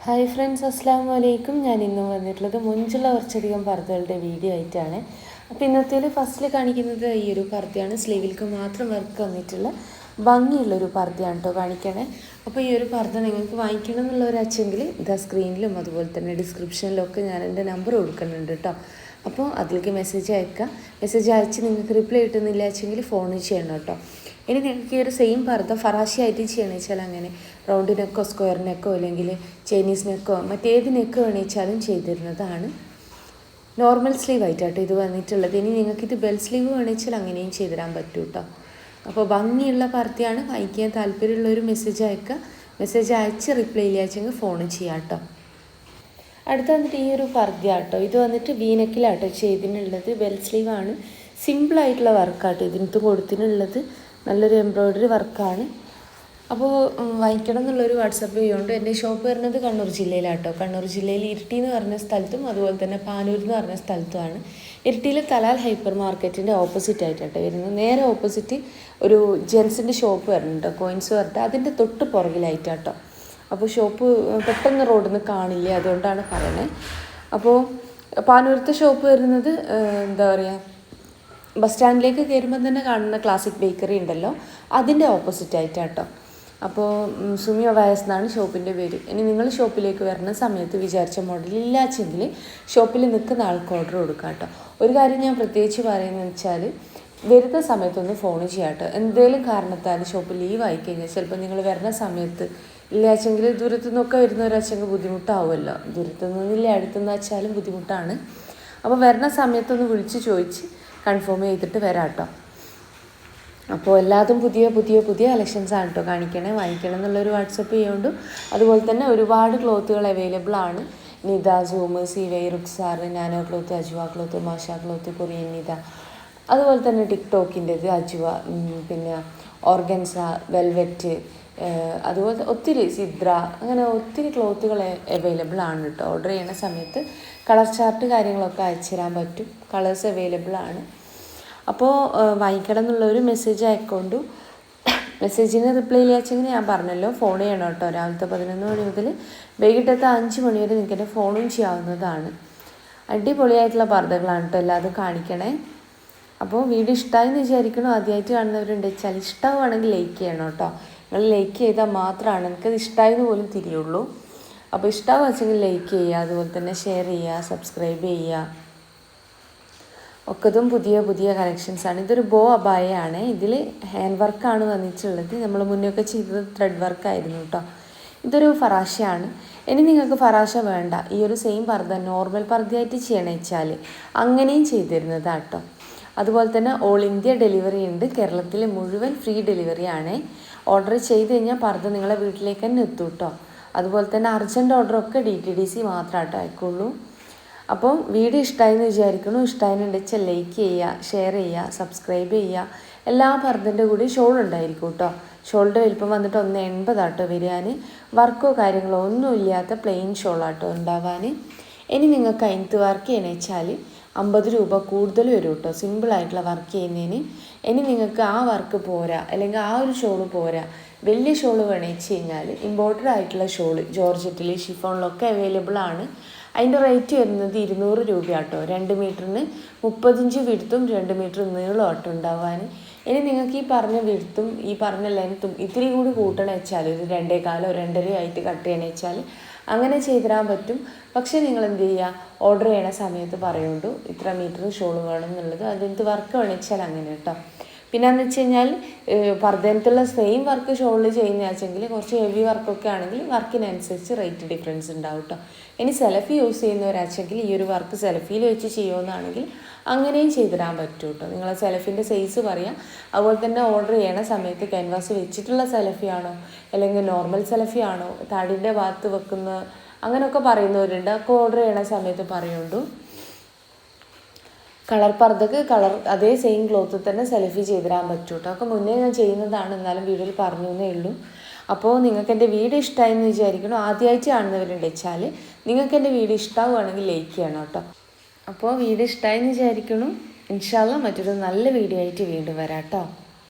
Hi friends, അസ്സലാമു അലൈക്കും. ഞാൻ ഇന്ന് വന്നിട്ടുള്ളത് മുഞ്ചുള്ള കുറച്ചധികം പർദ്ദകളുടെ വീഡിയോ ആയിട്ടാണ്. അപ്പോൾ ഇന്നത്തേൽ ഫസ്റ്റിൽ കാണിക്കുന്നത് ഈ ഒരു പർദ്ദയാണ്. സ്ലീവിലേക്ക് മാത്രം വർക്ക് വന്നിട്ടുള്ള ഭംഗിയുള്ളൊരു പർദ്ദയാണ് കേട്ടോ കാണിക്കണേ. അപ്പോൾ ഈ ഒരു പർദ്ദ നിങ്ങൾക്ക് വാങ്ങിക്കണം എന്നുള്ളവരച്ചെങ്കിൽ ഇതാ സ്ക്രീനിലും അതുപോലെ തന്നെ ഡിസ്ക്രിപ്ഷനിലൊക്കെ ഞാൻ എൻ്റെ നമ്പർ കൊടുക്കുന്നുണ്ട് കേട്ടോ. അപ്പോൾ അതിലേക്ക് മെസ്സേജ് അയക്കുക. മെസ്സേജ് അയച്ച് നിങ്ങൾക്ക് റിപ്ലൈ കിട്ടുന്നില്ല വെച്ചെങ്കിൽ ഫോൺ ചെയ്യണം കേട്ടോ. ഇനി നിങ്ങൾക്ക് ഈ ഒരു സെയിം പർദ്ദ ഫറാശിയായിട്ട് ചെയ്യണമെന്ന് വെച്ചാൽ അങ്ങനെ റൗണ്ട് നെക്കോ സ്ക്വയർ നെക്കോ അല്ലെങ്കിൽ ചൈനീസ് നെക്കോ മറ്റേത് നെക്ക് വേണിച്ചാലും ചെയ്തിരുന്നതാണ്. നോർമൽ സ്ലീവ് ആയിട്ടാട്ടോ ഇത് വന്നിട്ടുള്ളത്. ഇനി നിങ്ങൾക്കിത് ബെൽ സ്ലീവ് വേണിച്ചാൽ അങ്ങനെയും ചെയ്തിടാൻ പറ്റും കേട്ടോ. അപ്പോൾ ഭംഗിയുള്ള പർദ്ദയാണ്. വാങ്ങിക്കാൻ താല്പര്യമുള്ളൊരു മെസ്സേജ് അയക്കുക. മെസ്സേജ് അയച്ച് റിപ്ലൈ ഇല്ല വെച്ചെങ്കിൽ ഫോൺ ചെയ്യാം കേട്ടോ. അടുത്ത വന്നിട്ട് ഈ ഒരു പർദ്ദ കേട്ടോ. ഇത് വന്നിട്ട് വീനക്കിലാട്ടോ ചെയ്തിട്ടുള്ളത്. ബെൽ സ്ലീവാണ്. സിമ്പിളായിട്ടുള്ള വർക്കാട്ടോ ഇതിനകത്ത് കൊടുത്തിട്ടുള്ളത്. നല്ലൊരു എംബ്രോയ്ഡറി വർക്കാണ്. അപ്പോൾ വാങ്ങിക്കണം എന്നുള്ളൊരു വാട്സപ്പ് ചെയ്യുകൊണ്ട് എൻ്റെ ഷോപ്പ് വരുന്നത് കണ്ണൂർ ജില്ലയിലാട്ടോ. കണ്ണൂർ ജില്ലയിൽ ഇരിട്ടി എന്ന് പറഞ്ഞ സ്ഥലത്തും അതുപോലെ തന്നെ പാനൂർ എന്ന് പറഞ്ഞ സ്ഥലത്തുമാണ്. ഇരിട്ടിയിൽ തലാൽ ഹൈപ്പർ മാർക്കറ്റിൻ്റെ ഓപ്പോസിറ്റ് ആയിട്ടാട്ടോ വരുന്നത്. നേരെ ഓപ്പോസിറ്റ് ഒരു ജെൻസിൻ്റെ ഷോപ്പ് വരുന്നുണ്ട്, കോയിൻസ് പറഞ്ഞിട്ട് അതിൻ്റെ തൊട്ട് പുറകിലായിട്ടാട്ടോ. അപ്പോൾ ഷോപ്പ് പെട്ടെന്ന് റോഡിൽ നിന്ന് കാണില്ല, അതുകൊണ്ടാണ് പറയണേ. അപ്പോൾ പാനൂരത്തെ ഷോപ്പ് വരുന്നത് എന്താ പറയുക, ബസ് സ്റ്റാൻഡിലേക്ക് കയറുമ്പോൾ തന്നെ കാണുന്ന ക്ലാസിക് ബേക്കറി ഉണ്ടല്ലോ, അതിൻ്റെ ഓപ്പോസിറ്റ് ആയിട്ടാട്ടോ. അപ്പോൾ സുമിയ വയസ് എന്നാണ് ഷോപ്പിൻ്റെ പേര്. ഇനി നിങ്ങൾ ഷോപ്പിലേക്ക് വരുന്ന സമയത്ത് വിചാരിച്ച മോഡൽ ഇല്ലാച്ചെങ്കിൽ ഷോപ്പിൽ നിൽക്കുന്ന ആൾക്ക് ഓർഡർ കൊടുക്കാം കേട്ടോ. ഒരു കാര്യം ഞാൻ പ്രത്യേകിച്ച് പറയുന്നത് വെച്ചാൽ വരുന്ന സമയത്തൊന്ന് ഫോൺ ചെയ്യാം കേട്ടോ. എന്തെങ്കിലും കാരണത്താൽ ഷോപ്പ് ലീവ് ആയിക്കഴിഞ്ഞാൽ ചിലപ്പോൾ നിങ്ങൾ വരുന്ന സമയത്ത് ഇല്ലാച്ചെങ്കിൽ ദൂരത്തു നിന്നൊക്കെ വരുന്നവരാച്ചെങ്കിൽ ബുദ്ധിമുട്ടാവുമല്ലോ. ദൂരത്തു നിന്നില്ല അടുത്തുനിന്ന് വെച്ചാലും ബുദ്ധിമുട്ടാണ്. അപ്പോൾ വരുന്ന സമയത്തൊന്ന് വിളിച്ച് ചോദിച്ച് കൺഫേം ചെയ്തിട്ട് വരാം കേട്ടോ. അപ്പോൾ എല്ലാതും പുതിയ പുതിയ പുതിയ കളക്ഷൻസ് ആണ് കേട്ടോ കാണിക്കണേ. വാങ്ങിക്കണം എന്നുള്ളൊരു വാട്സപ്പ് ചെയ്യുകൊണ്ട് അതുപോലെ തന്നെ ഒരുപാട് ക്ലോത്തുകൾ അവൈലബിൾ ആണ്. നിത, സൂം, സീവൈ, റുക്സാർ, നാനോ ക്ലോത്ത്, അജുവ ക്ലോത്ത്, മാഷ ക്ലോത്ത്, കൊറിയൻ നിത, അതുപോലെ തന്നെ ടിക്ടോക്കിൻ്റെത് അജുവ, പിന്നെ ഓർഗൻസ, വെൽവെറ്റ്, അതുപോലെ ഒത്തിരി സിദ്ര, അങ്ങനെ ഒത്തിരി ക്ലോത്തുകൾ അവൈലബിൾ ആണ് കേട്ടോ. ഓർഡർ ചെയ്യുന്ന സമയത്ത് കളർ ചാർട്ട് കാര്യങ്ങളൊക്കെ അയച്ചു തരാൻ പറ്റും. കളേഴ്സ് അവൈലബിൾ ആണ്. അപ്പോൾ വാങ്ങിക്കണം എന്നുള്ളൊരു മെസ്സേജ് അയക്കൊണ്ടു. മെസ്സേജിന് റിപ്ലൈ ഇല്ലാച്ചെങ്കിൽ ഞാൻ പറഞ്ഞല്ലോ ഫോൺ ചെയ്യണം കേട്ടോ. രാവിലത്തെ 11 മണി മുതൽ വൈകിട്ടത്തെ 5 മണി വരെ നിങ്ങൾക്ക് എൻ്റെ ഫോണും ചെയ്യാവുന്നതാണ്. അടിപൊളിയായിട്ടുള്ള പർദ്ദകളാണ് കേട്ടോ എല്ലാതും കാണിക്കണേ. അപ്പോൾ വീഡിയോ ഇഷ്ടമായെന്ന് വിചാരിക്കണം. ആദ്യമായിട്ട് കാണുന്നവരുണ്ട് വെച്ചാൽ ഇഷ്ടമാണെങ്കിൽ ലൈക്ക് ചെയ്യണം കേട്ടോ. നിങ്ങൾ ലൈക്ക് ചെയ്താൽ മാത്രമാണ് എനിക്കത് ഇഷ്ടമായെന്ന് പോലും തിരിയുള്ളൂ. അപ്പോൾ ഇഷ്ടമാകുക വെച്ചെങ്കിൽ ലൈക്ക് ചെയ്യുക, അതുപോലെ തന്നെ ഷെയർ ചെയ്യുക, സബ്സ്ക്രൈബ് ചെയ്യുക. ഒക്കതും പുതിയ പുതിയ കളക്ഷൻസാണ്. ഇതൊരു ബോ അബായയാണ്. ഇതിൽ ഹാൻഡ് വർക്കാണ് വന്നിട്ടുള്ളത്. നമ്മൾ മുന്നൊക്കെ ചെയ്തത് ത്രെഡ് വർക്കായിരുന്നു കേട്ടോ. ഇതൊരു ഫറാശയാണ്. ഇനി നിങ്ങൾക്ക് ഫറാശ വേണ്ട, ഈ ഒരു സെയിം പർദ്ദ നോർമൽ പർദ്ദയായിട്ട് ചെയ്യണമെന്ന് വെച്ചാൽ അങ്ങനെയും ചെയ്തിരുന്നതാണ് കേട്ടോ. അതുപോലെ തന്നെ ഓൾ ഇന്ത്യ ഡെലിവറി ഉണ്ട്. കേരളത്തിൽ മുഴുവൻ ഫ്രീ ഡെലിവറിയാണ്. ഓർഡർ ചെയ്ത് കഴിഞ്ഞാൽ പർദ്ദ നിങ്ങളെ വീട്ടിലേക്ക് തന്നെ എത്തും കേട്ടോ. അതുപോലെ തന്നെ അർജൻറ്റ് ഓർഡറൊക്കെ DTDC മാത്രമായിട്ട് അയക്കുള്ളൂ. അപ്പോൾ വീഡിയോ ഇഷ്ടമായെന്ന് വിചാരിക്കണം. ഇഷ്ടമായെന്നുണ്ടെച്ചാൽ ലൈക്ക് ചെയ്യുക, ഷെയർ ചെയ്യുക, സബ്സ്ക്രൈബ് ചെയ്യുക. എല്ലാ പർദ്ദൻ്റെ കൂടി ഷോൾ ഉണ്ടായിരിക്കും കേട്ടോ. ഷോളിൻ്റെ വലിപ്പം വന്നിട്ട് 1.80 ആട്ടോ വരാൻ. വർക്കോ കാര്യങ്ങളോ ഒന്നും ഇല്ലാത്ത പ്ലെയിൻ ഷോളാട്ടോ ഉണ്ടാവാൻ. ഇനി നിങ്ങൾക്ക് അതിനകത്ത് വർക്ക് ചെയ്യണമെന്ന് വെച്ചാൽ 50 രൂപ കൂടുതൽ വരും കേട്ടോ സിമ്പിളായിട്ടുള്ള വർക്ക് ചെയ്യുന്നതിന്. ഇനി നിങ്ങൾക്ക് ആ വർക്ക് പോരാ, അല്ലെങ്കിൽ ആ ഒരു ഷോള് പോരാ, വലിയ ഷോള് വേണമെന്ന് വെച്ച് കഴിഞ്ഞാൽ ഇമ്പോർട്ടഡ് ആയിട്ടുള്ള ഷോള് ജോർജറ്റിൽ ഷിഫോണിലൊക്കെ അവൈലബിൾ ആണ്. അതിൻ്റെ റേറ്റ് വരുന്നത് 200 രൂപ കേട്ടോ. 2 മീറ്ററിന് 30 ഇഞ്ച് വിടുത്തും 2 മീറ്റർ നീളം ആട്ടോ ഉണ്ടാവാൻ. ഇനി നിങ്ങൾക്ക് ഈ പറഞ്ഞ വിടുത്തും ഈ പറഞ്ഞ ലെങ്ത്തും ഇത്തിരി കൂടി കൂട്ടണമെന്ന് വെച്ചാൽ ഒരു 2.25 2.5 ആയിട്ട് കട്ട് ചെയ്യണമെന്ന് വെച്ചാൽ അങ്ങനെ ചെയ്തിടാൻ പറ്റും. പക്ഷേ നിങ്ങൾ എന്ത് ചെയ്യുക, ഓർഡർ ചെയ്യണ സമയത്ത് പറയുള്ളൂ ഇത്ര മീറ്റർ ഷോൾ വേണം എന്നുള്ളത്. അതിനകത്ത് വർക്ക് വേണമെന്ന് വെച്ചാൽ അങ്ങനെ കേട്ടോ. പിന്നെയെന്ന് വെച്ച് കഴിഞ്ഞാൽ പർദ്ദനത്തുള്ള സെയിം വർക്ക് ഷോളിൽ ചെയ്യുന്ന വെച്ചെങ്കിൽ കുറച്ച് ഹെവി വർക്കൊക്കെ ആണെങ്കിൽ വർക്കിനനുസരിച്ച് റേറ്റ് ഡിഫറൻസ് ഉണ്ടാവും കേട്ടോ. ഇനി സെലഫി യൂസ് ചെയ്യുന്നവരാച്ചെങ്കിൽ ഈ ഒരു വർക്ക് സെലഫിയിൽ വെച്ച് ചെയ്യുമെന്നാണെങ്കിൽ അങ്ങനെയും ചെയ്തിടാൻ പറ്റും കേട്ടോ. നിങ്ങളെ സെലഫിൻ്റെ സൈസ് പറയാം. അതുപോലെ തന്നെ ഓർഡർ ചെയ്യണ സമയത്ത് ക്യാൻവാസ് വെച്ചിട്ടുള്ള സെലഫി ആണോ അല്ലെങ്കിൽ നോർമൽ സെലഫി ആണോ, താടിൻ്റെ ഭാഗത്ത് വെക്കുന്ന അങ്ങനെയൊക്കെ പറയുന്നവരുണ്ട്. അപ്പോൾ ഓർഡർ ചെയ്യണ സമയത്ത് പറയുള്ളൂ. കളർ പർദ്ദക്ക് കളർ അതേ സെയിം ക്ലോത്തിൽ തന്നെ സെലഫി ചെയ്തിടാൻ പറ്റും കേട്ടോ. ഒക്കെ മുന്നേ ഞാൻ ചെയ്യുന്നതാണ്, എന്നാലും വീഡിയോയിൽ പറഞ്ഞു എന്നേ ഉള്ളൂ. അപ്പോൾ നിങ്ങൾക്ക് എൻ്റെ വീഡിയോ ഇഷ്ടമായെന്ന് വിചാരിക്കണം. ആദ്യമായിട്ട് കാണുന്നവരുണ്ട് വെച്ചാൽ നിങ്ങൾക്ക് എൻ്റെ വീഡിയോ ഇഷ്ടമാവുകയാണെങ്കിൽ ലൈക്ക് ചെയ്യണം കേട്ടോ. അപ്പോൾ വീഡിയോ ഇഷ്ടമായെന്ന് വിചാരിക്കണം. ഇൻഷാ അല്ലാഹ് മറ്റൊരു നല്ല വീഡിയോ ആയിട്ട് വീണ്ടും വരാം കേട്ടോ.